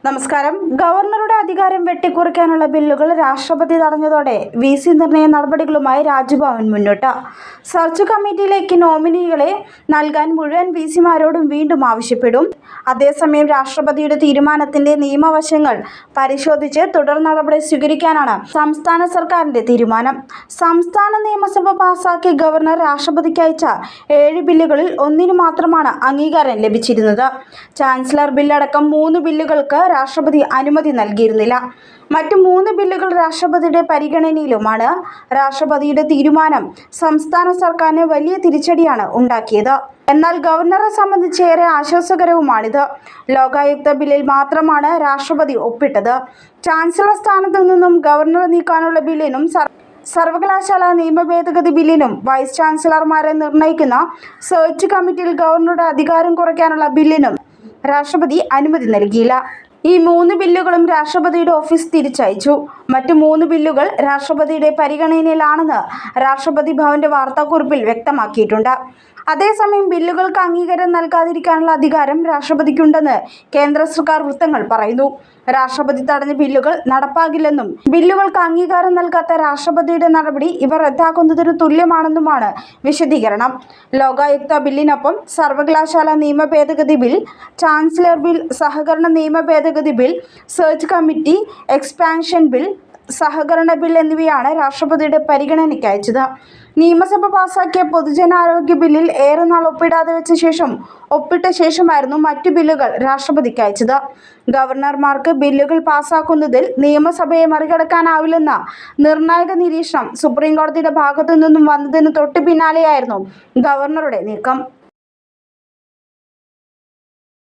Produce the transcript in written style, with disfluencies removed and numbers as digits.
നമസ്കാരം. ഗവർണറുടെ അധികാരം വെട്ടിക്കുറയ്ക്കാനുള്ള ബില്ലുകൾ രാഷ്ട്രപതി തടഞ്ഞതോടെ VC നിർണയ നടപടികളുമായി രാജ്ഭവൻ മുന്നോട്ട്. സെർച്ച് കമ്മിറ്റിയിലേക്ക് നോമിനികളെ നൽകാൻ മുഴുവൻ VCമാരോടും വീണ്ടും ആവശ്യപ്പെടും. അതേസമയം രാഷ്ട്രപതിയുടെ തീരുമാനത്തിന്റെ നിയമവശങ്ങൾ പരിശോധിച്ച് തുടർ നടപടി സ്വീകരിക്കാനാണ് സംസ്ഥാന സർക്കാരിന്റെ തീരുമാനം. സംസ്ഥാന നിയമസഭ പാസാക്കിയ ഗവർണർ രാഷ്ട്രപതിക്ക് അയച്ച 7 ബില്ലുകളിൽ ഒന്നിന് മാത്രമാണ് അംഗീകാരം ലഭിച്ചിരുന്നത്. ചാൻസലർ ബില്ലടക്കം 3 ബില്ലുകൾക്ക് രാഷ്ട്രപതി അനുമതി നൽകിയിരുന്നില്ല. മറ്റ് 3 ബില്ലുകൾ രാഷ്ട്രപതിയുടെ പരിഗണനയിലുമാണ്. രാഷ്ട്രപതിയുടെ തീരുമാനം സംസ്ഥാന സർക്കാരിന് വലിയ തിരിച്ചടിയാണ് ഉണ്ടാക്കിയത്. എന്നാൽ ഗവർണറെ സംബന്ധിച്ച് ഏറെ ആശ്വാസകരവുമാണിത്. ലോകായുക്ത ബില്ലിൽ മാത്രമാണ് രാഷ്ട്രപതി ഒപ്പിട്ടത്. ചാൻസലർ സ്ഥാനത്തു നിന്നും ഗവർണറെ നീക്കാനുള്ള ബില്ലിനും സർവകലാശാല നിയമ ഭേദഗതി ബില്ലിനും വൈസ് ചാൻസലർമാരെ നിർണയിക്കുന്ന സെർച്ച് കമ്മിറ്റിയിൽ ഗവർണറുടെ അധികാരം കുറയ്ക്കാനുള്ള ബില്ലിനും രാഷ്ട്രപതി അനുമതി നൽകിയില്ല. ഈ 3 ബില്ലുകളും രാഷ്ട്രപതിയുടെ ഓഫീസ് തിരിച്ചയച്ചു. മറ്റ് 3 ബില്ലുകൾ രാഷ്ട്രപതിയുടെ പരിഗണനയിലാണെന്ന് രാഷ്ട്രപതി ഭവന്റെ വാർത്താക്കുറിപ്പിൽ വ്യക്തമാക്കിയിട്ടുണ്ട്. അതേസമയം ബില്ലുകൾക്ക് അംഗീകാരം നൽകാതിരിക്കാനുള്ള അധികാരം രാഷ്ട്രപതിക്കുണ്ടെന്ന് കേന്ദ്ര സർക്കാർ വൃത്തങ്ങൾ പറയുന്നു. രാഷ്ട്രപതി തടഞ്ഞ ബില്ലുകൾ നടപ്പാകില്ലെന്നും ബില്ലുകൾക്ക് അംഗീകാരം നൽകാത്ത രാഷ്ട്രപതിയുടെ നടപടി ഇവ റദ്ദാക്കുന്നതിന് തുല്യമാണെന്നുമാണ് വിശദീകരണം. ലോകായുക്ത ബില്ലിനൊപ്പം സർവകലാശാല നിയമ ഭേദഗതി ബിൽ, ചാൻസലർ ബിൽ, സഹകരണ നിയമ ഭേദഗതി bill, search committee expansion bill, സഹകരണ ബിൽ എന്നിവയാണ് രാഷ്ട്രപതിയുടെ പരിഗണനയ്ക്ക് അയച്ചത്. നിയമസഭ പാസാക്കിയ പൊതുജനാരോഗ്യ ബില്ലിൽ ഏറെ നാൾ ഒപ്പിടാതെ ഒപ്പിട്ട ശേഷമായിരുന്നു മറ്റു ബില്ലുകൾ രാഷ്ട്രപതിക്ക് അയച്ചത്. ഗവർണർമാർക്ക് ബില്ലുകൾ പാസാക്കുന്നതിൽ നിയമസഭയെ മറികടക്കാനാവില്ലെന്ന നിർണായക നിരീക്ഷണം സുപ്രീം കോടതിയുടെ ഭാഗത്തു നിന്നും വന്നതിന് തൊട്ടു പിന്നാലെയായിരുന്നു ഗവർണറുടെ നീക്കം.